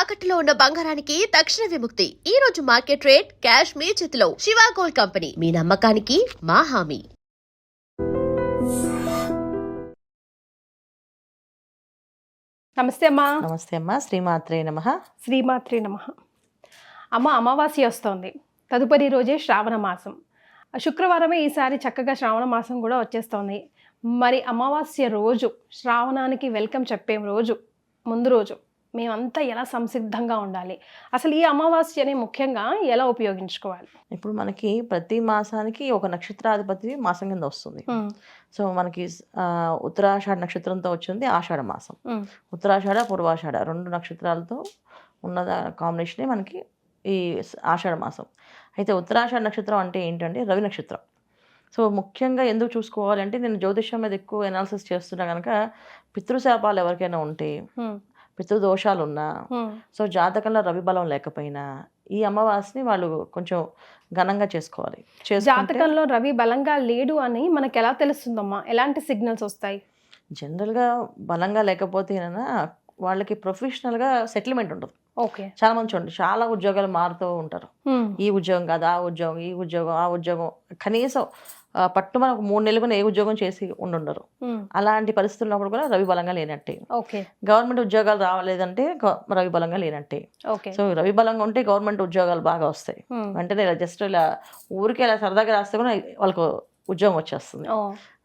తాకట్టులో ఉన్న బంగారానికి తక్షణ విముక్తి. ఈ రోజు మార్కెట్ రేట్ క్యాష్ మీ చేతిలో. శివ గోల్డ్ కంపెనీ, మీ నమ్మకానికి మా హామీ. నమస్తే అమ్మా. నమస్తే అమ్మా. శ్రీమాత్రే నమః. శ్రీమాత్రే నమః. అమ్మ, అమావాస్య వస్తోంది. తదుపరి రోజే శ్రావణ మాసం. శుక్రవారమే ఈసారి చక్కగా శ్రావణ మాసం కూడా వచ్చేస్తోంది. మరి అమావాస్య రోజు, శ్రావణానికి వెల్కమ్ చెప్పే రోజు, ముందు రోజు మేమంతా ఎలా సంసిద్ధంగా ఉండాలి, అసలు ఈ అమావాస్యని ముఖ్యంగా ఎలా ఉపయోగించుకోవాలి? ఇప్పుడు మనకి ప్రతి మాసానికి ఒక నక్షత్రాధిపతి మాసం కింద వస్తుంది. సో మనకి ఉత్తరాషాఢ నక్షత్రంతో వచ్చింది ఆషాఢ మాసం. ఉత్తరాషాఢ పూర్వాషాఢ 2 నక్షత్రాలతో ఉన్న కాంబినేషనే మనకి ఈ ఆషాఢ మాసం. అయితే ఉత్తరాషాఢ నక్షత్రం అంటే ఏంటంటే రవి నక్షత్రం. సో ముఖ్యంగా ఎందుకు చూసుకోవాలంటే, నేను జ్యోతిష్యం మీద ఎక్కువ ఎనాలిసిస్ చేస్తున్నా కనుక పితృశాపాలు ఎవరికైనా ఉంటే, పితృదోషాలు ఉన్నా, సో జాతకంలో రవి బలం లేకపోయినా ఈ అమావాస్యని వాళ్ళు కొంచెం ఘనంగా చేసుకోవాలి. జాతకంలో రవి బలంగా లేడు అని మనకు ఎలా తెలుస్తుందమ్మా? ఎలాంటి సిగ్నల్స్ వస్తాయి? జనరల్గా బలంగా లేకపోతే వాళ్ళకి ప్రొఫెషనల్గా సెటిల్మెంట్ ఉండదు. ఓకే. చాలా మంది చూడండి, చాలా ఉద్యోగాలు మారుతూ ఉంటారు. ఈ ఉద్యోగం కాదు, ఆ ఉద్యోగం, ఈ ఉద్యోగం, ఆ ఉద్యోగం, కనీసం పట్టుమని ఒక 3 నెలలు ఏ ఉద్యోగం చేసి ఉండుండరు. అలాంటి పరిస్థితుల్లో కూడా రవి బలంగా లేనట్టే. గవర్నమెంట్ ఉద్యోగాలు రావలేదంటే రవి బలంగా లేనట్టే. సో రవి బలంగా ఉంటే గవర్నమెంట్ ఉద్యోగాలు బాగా వస్తాయి. వెంటనే ఇలా జస్ట్ ఇలా ఊరికే ఇలా సరదాగా రాస్తే కూడా వాళ్ళకు ఉద్యోగం వచ్చేస్తుంది.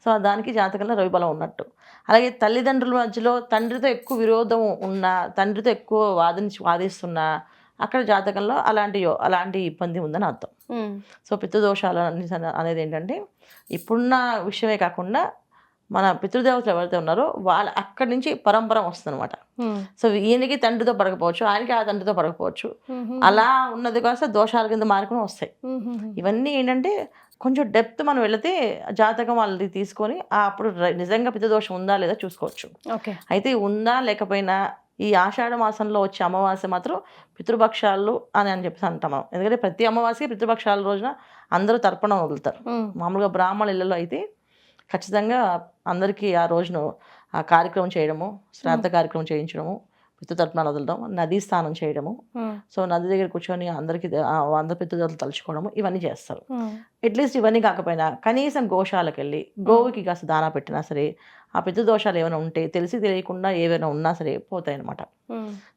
సో దానికి జాతకంలో రవి బలం ఉన్నట్టు. అలాగే తల్లిదండ్రుల మధ్యలో తండ్రితో ఎక్కువ విరోధం ఉన్నా, తండ్రితో ఎక్కువ వాదిస్తున్నా, అక్కడ జాతకంలో అలాంటి ఇబ్బంది ఉందని అర్థం. సో పితృదోషాలు అనేది ఏంటంటే, ఇప్పుడున్న విషయమే కాకుండా మన పితృదేవతలు ఎవరైతే ఉన్నారో వాళ్ళ అక్కడి నుంచి పరంపర వస్తుంది అనమాట. సో ఈయనకి తండ్రితో పడకపోవచ్చు, ఆయనకి ఆ తండ్రితో పడకపోవచ్చు, అలా ఉన్నది కాస్త దోషాల కింద మారుకుని వస్తాయి. ఇవన్నీ ఏంటంటే కొంచెం డెప్త్ మనం వెళితే జాతకం వాళ్ళది తీసుకొని అప్పుడు నిజంగా పితృదోషం ఉందా లేదా చూసుకోవచ్చు. అయితే ఉందా లేకపోయినా ఈ ఆషాఢ మాసంలో వచ్చే అమావాస్య మాత్రం పితృపక్షాలు అని చెప్పేసి అంటాం మనం. ఎందుకంటే ప్రతి అమావాస్య పితృపక్షాల రోజున అందరూ తర్పణం వదులుతారు. మామూలుగా బ్రాహ్మణ ఇళ్ళలో అయితే ఖచ్చితంగా అందరికీ ఆ రోజును ఆ కార్యక్రమం చేయడము, శ్రాద్ధ కార్యక్రమం చేయించడము, పితృతర్పణాలు వదలడం, నదీ స్నానం చేయడము, సో నది దగ్గర కూర్చొని అందరికీ అందరి పితృదేవతలు తలుచుకోవడము, ఇవన్నీ చేస్తారు. అట్లీస్ట్ ఇవన్నీ కాకపోయినా కనీసం గోశాలకు వెళ్ళి గోవుకి కాస్త దానా పెట్టినా సరే ఆ పితృదోషాలు ఏమైనా ఉంటే తెలిసి తెలియకుండా ఏవైనా ఉన్నా సరే పోతాయి అన్నమాట.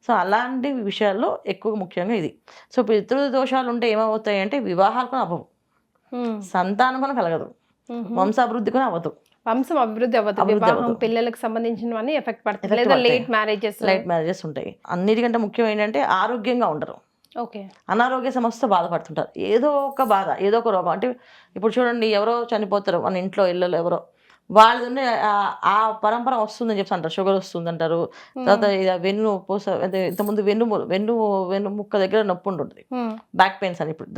సో అలాంటి విషయాల్లో ఎక్కువ ముఖ్యంగా ఇది. సో పితృదోషాలు ఉంటే ఏమవుతాయి అంటే వివాహాలు కూడా అవ్వవు, సంతానం కూడా కలగదు, వంశాభివృద్ధి కూడా అవ్వదు. వంశం అభివృద్ధి అవ్వదు, వివాహం పిల్లలకు సంబంధించినవన్నీ ఎఫెక్ట్ పడుతుంది, లేదా లేట్ మ్యారేజెస్ ఉంటాయి. అన్నిటికంటే ముఖ్యం ఏంటంటే ఆరోగ్యంగా ఉండరు. అనారోగ్య సమస్యతో బాధపడుతుంటారు. ఏదో ఒక బాధ, ఏదో ఒక రోగం. అంటే ఇప్పుడు చూడండి, ఎవరో చనిపోతారు మన ఇంట్లో, ఇళ్ళలో ఎవరో, వాళ్ళది ఆ పరంపర వస్తుందని చెప్పి అంటారు. షుగర్ వస్తుందంటారు. తర్వాత వెన్ను పూస, ఇంతకుముందు వెన్ను ముక్క దగ్గర నొప్పి ఉంటుంది, బ్యాక్ పెయిన్స్ అని. ఇప్పుడు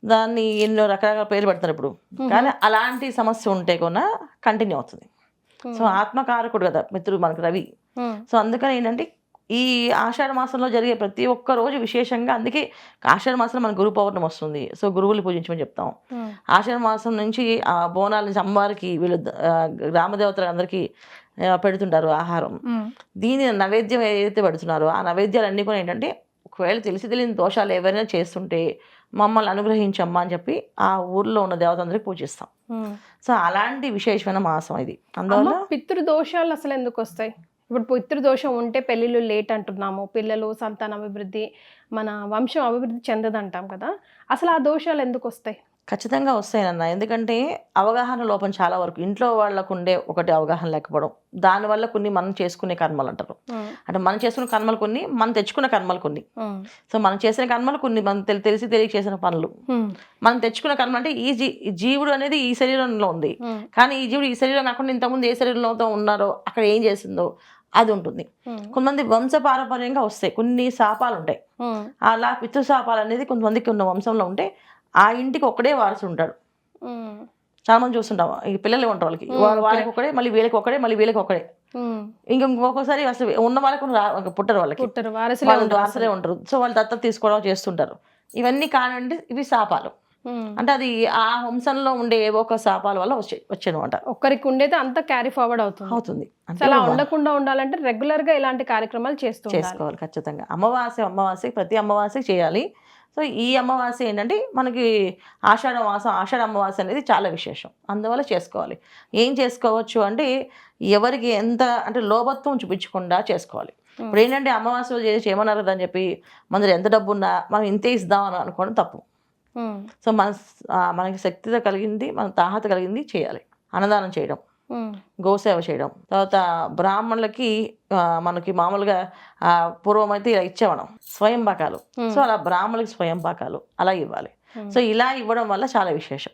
దాన్ని ఎన్నో రకరకాల పేర్లు పెడతారు ఇప్పుడు. కానీ అలాంటి సమస్య ఉంటే కూడా కంటిన్యూ అవుతుంది. సో ఆత్మకారకుడు కదా మిత్రుడు మనకు రవి. సో అందుకని ఏంటంటే ఈ ఆషాఢ మాసంలో జరిగే ప్రతి ఒక్క రోజు విశేషంగా, అందుకే ఆషాఢ మాసంలో మన గురు పౌర్ణమి వస్తుంది. సో గురువులు పూజించమని చెప్తాం. ఆషాఢ మాసం నుంచి ఆ బోనాల నుంచి అమ్మవారికి వీళ్ళు గ్రామదేవతలకు అందరికీ పెడుతుంటారు ఆహారం. దీని నైవేద్యం ఏదైతే పెడుతున్నారో ఆ నైవేద్యాలన్నీ కూడా ఏంటంటే, ఒకవేళ తెలియని దోషాలు ఎవరైనా చేస్తుంటే మమ్మల్ని అనుగ్రహించమ్మా అని చెప్పి ఆ ఊర్లో ఉన్న దేవత అందరికి పూజిస్తాం. సో అలాంటి విశేషమైన మాసం ఇది. అందువల్ల పితృదోషాలు అసలు ఎందుకు వస్తాయి? ఇప్పుడు పితృదోషం ఉంటే పెళ్ళిళ్ళు లేట్ అంటున్నాము, పిల్లలు సంతాన అభివృద్ధి, మన వంశం అభివృద్ధి చెందదంటాం కదా, అసలు ఆ దోషాలు ఎందుకు వస్తాయి? ఖచ్చితంగా వస్తాయన్న. ఎందుకంటే అవగాహన లోపం చాలా వరకు ఇంట్లో వాళ్ళకు ఉండే ఒకటి అవగాహన లేకపోవడం, దానివల్ల కొన్ని మనం చేసుకునే కర్మలు అంటారు. అంటే మనం చేసుకునే కర్మలు కొన్ని, మనం తెచ్చుకున్న కర్మలు కొన్ని. సో మనం చేసిన కర్మలు కొన్ని, మనం తెలిసి తెలియక చేసిన పనులు. మనం తెచ్చుకున్న కర్మ అంటే ఈ జీవుడు అనేది ఈ శరీరంలో ఉంది, కానీ ఈ జీవుడు ఈ శరీరం కాకుండా ఇంతకుముందు ఏ శరీరంలో ఉన్నారో అక్కడ ఏం చేసిందో అది ఉంటుంది. కొంతమంది వంశ పారంపర్యంగా వస్తాయి కొన్ని శాపాలు ఉంటాయి. అలా పితృశాపాలు అనేది కొంతమందికి ఉన్న వంశంలో ఉంటే ఆ ఇంటికి ఒకడే వారసు ఉంటాడు. చాలా మంది చూస్తుంటాం, ఈ పిల్లలు ఉంటారు వాళ్ళకి, వాళ్ళకి ఒకడే, మళ్ళీ వీళ్ళకి ఒకడే, మళ్ళీ వీళ్ళకి ఒకడే. ఇంకొకసారి అసలు ఉన్న వాళ్ళకి పుట్టరు, వాళ్ళకి వారసులే ఉంటారు. సో వాళ్ళు దత్తత తీసుకోవడం చేస్తుంటారు. ఇవన్నీ కానండి ఇవి శాపాలు. అంటే అది ఆ వంశంలో ఉండే ఏవో ఒక శాపాల వల్ల వచ్చానమాట. ఒక్కరికి ఉండేది అంతా క్యారీ ఫార్వర్డ్ అవుతుంది. సో అలా ఉండకుండా ఉండాలంటే రెగ్యులర్ గా ఇలాంటి కార్యక్రమాలు చేసుకోవాలి ఖచ్చితంగా. అమావాస్య ప్రతి అమావాస్య చేయాలి. సో ఈ అమావాస్య ఏంటంటే మనకి ఆషాఢ అమావాస్య అనేది చాలా విశేషం, అందువల్ల చేసుకోవాలి. ఏం చేసుకోవచ్చు అంటే ఎవరికి ఎంత అంటే లోభత్వం చూపించకుండా చేసుకోవాలి. ఇప్పుడు ఏంటంటే అమావాస్య చేసి చేయమన్నారు కదా అని చెప్పి మన ఎంత డబ్బు ఉన్నా మనం ఇంతే ఇద్దామని అనుకోవడం తప్పు. సో మనకి శక్తితో కలిగింది, మన తాహత కలిగింది చేయాలి. అన్నదానం చేయడం, గోసేవ చేయడం, తర్వాత బ్రాహ్మణులకి మనకి మామూలుగా పూర్వం అయితే ఇలా ఇచ్చేవాళ్ళం స్వయం పాకాలు. సో అలా బ్రాహ్మణులకి స్వయం పాకాలు అలా ఇవ్వాలి. సో ఇలా ఇవ్వడం వల్ల చాలా విశేషం.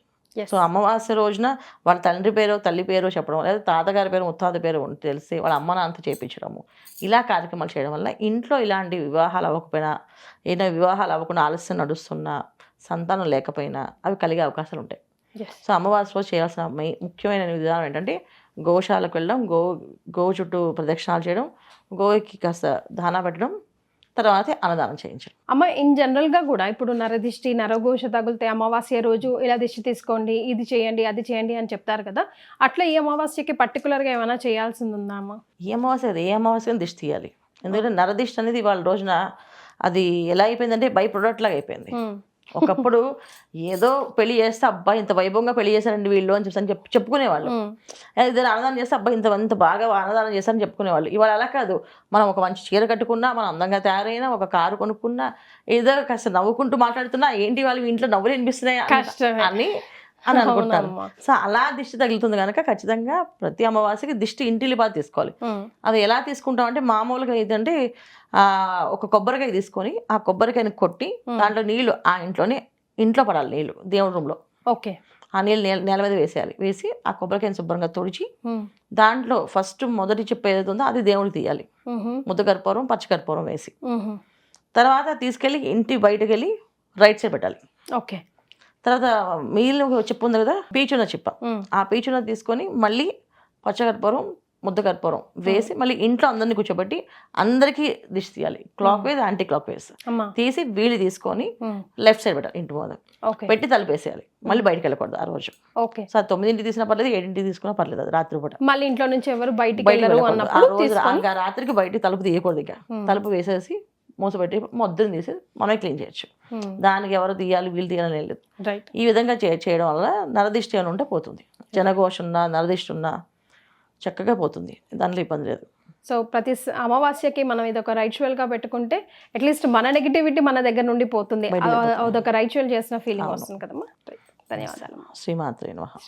సో అమావాస్య రోజున వాళ్ళ తండ్రి పేరు తల్లి పేరు చెప్పడం, లేదా తాతగారి పేరు ముత్తాత పేరు తెలిసి వాళ్ళ అమ్మ నాన్నతో చేయించడము, ఇలా కార్యక్రమాలు చేయడం వల్ల ఇంట్లో ఇలాంటి వివాహాలు అవ్వకపోయినా, ఏదైనా వివాహాలు అవ్వకుండా ఆలస్యం నడుస్తున్నా, సంతానం లేకపోయినా అవి కలిగే అవకాశాలు ఉంటాయి. సో అమావాస్య రోజు చేయాల్సిన ముఖ్యమైన విధానం ఏంటంటే గోశాలకు వెళ్ళడం, గో చుట్టూ ప్రదక్షిణాలు చేయడం, గోకి కాస్త దానా పెట్టడం, తర్వాత అన్నదానం చేయించడం. అమ్మ ఇన్ జనరల్ గా కూడా ఇప్పుడు నరదిష్టి నరఘోష తగిలితే అమావాస్య రోజు ఇలా దిష్టి తీసుకోండి, ఇది చేయండి, అది చేయండి అని చెప్తారు కదా, అట్లా ఈ అమావాస్యకి పర్టికులర్ గా ఏమైనా చేయాల్సింది ఉందా అమ్మ? ఏ అమావాస్య దిష్టి తీయాలి. ఎందుకంటే నరదిష్టి అనేది వాళ్ళ రోజున అది ఎలా అయిపోయిందంటే బై ప్రొడక్ట్ లాగా అయిపోయింది. ఒకప్పుడు ఏదో పెళ్లి చేస్తే అబ్బా ఇంత వైభవంగా పెళ్లి చేశారండి వీళ్ళు అని చెప్పుకునేవాళ్ళు. ఏదైనా అన్నదానం చేస్తే అబ్బా ఇంత బాగా అన్నదానం చేశారని చెప్పుకునేవాళ్ళు. ఇవాళ అలా కాదు. మనం ఒక మంచి చీర కట్టుకున్నా, మనం అందంగా తయారైనా, ఒక కారు కొనుక్కున్నా, ఏదో కాస్త నవ్వుకుంటూ మాట్లాడుతున్నా ఏంటి వాళ్ళు ఇంట్లో నవ్వులు వినిపిస్తున్నాయి అని అనుకుంటారు. సో అలా దిష్టి తగులుతుంది కనుక ఖచ్చితంగా ప్రతి అమావాస్యకి దిష్టి ఇంటిలి బాగా తీసుకోవాలి. అది ఎలా తీసుకుంటాం అంటే మామూలుగా ఏంటంటే ఒక కొబ్బరికాయ తీసుకొని ఆ కొబ్బరికాయని కొట్టి దాంట్లో నీళ్లు ఆ ఇంట్లో పడాలి, నీళ్లు దేవుడి రూమ్లో. ఓకే. ఆ నీళ్ళు నేల మీద వేసి ఆ కొబ్బరికాయని శుభ్రంగా తుడిచి దాంట్లో ఫస్ట్ మొదటి చెప్పు ఏదైతే ఉందో అది దేవుడికి తీయాలి. ముద్దకర్పూరం పచ్చికర్పూరం వేసి తర్వాత తీసుకెళ్ళి ఇంటి బయటకు వెళ్ళి రైట్ సైడ్ పెట్టాలి. ఓకే. తర్వాత మిగిలిన చెప్పు ఉంది కదా పీచున్న చిప్ప, ఆ పీచున్న తీసుకొని మళ్ళీ పచ్చకర్పూరం ముద్దకర్పూరం వేసి మళ్ళీ ఇంట్లో అందరినీ కూర్చోబెట్టి అందరికీ దిష్టి తీయాలి. Clock wise anti clock wise తీసి వీళ్ళు తీసుకొని లెఫ్ట్ సైడ్ పెట్టాలి, ఇంటి ముందు పెట్టి తలుపేసేయాలి. మళ్ళీ బయటకు వెళ్ళకూడదు ఆ రోజు. సో 9 తీసినా పర్లేదు, 7 తీసుకున్నా పర్లేదు, అది రాత్రి పూట. మళ్ళీ ఇంట్లో నుంచి ఎవరు బయటకు రాత్రికి బయట తలుపు తీయకూడదు. ఇక తలుపు వేసేసి మూసపెట్టి మొద్దను తీసి మనమే క్లీన్ చేయొచ్చు. దానికి ఎవరు తీయాలి వీళ్ళు తీయాలని లేదు. ఈ విధంగా చేయడం వల్ల నరదిష్టి అని ఉంటే పోతుంది. జనఘోష ఉన్నా నరదిష్టి ఉన్నా చక్కగా పోతుంది, దాంట్లో ఇబ్బంది లేదు. సో ప్రతి అమావాస్యకి మనం ఇదొక రైచువల్ గా పెట్టుకుంటే అట్లీస్ట్ మన నెగిటివిటీ మన దగ్గర నుండి పోతుంది. అదొక రైచువల్ చేసిన ఫీలింగ్ వస్తుంది కదమ్మా. ధన్యవాదాలు. శ్రీమాత్రే నమః.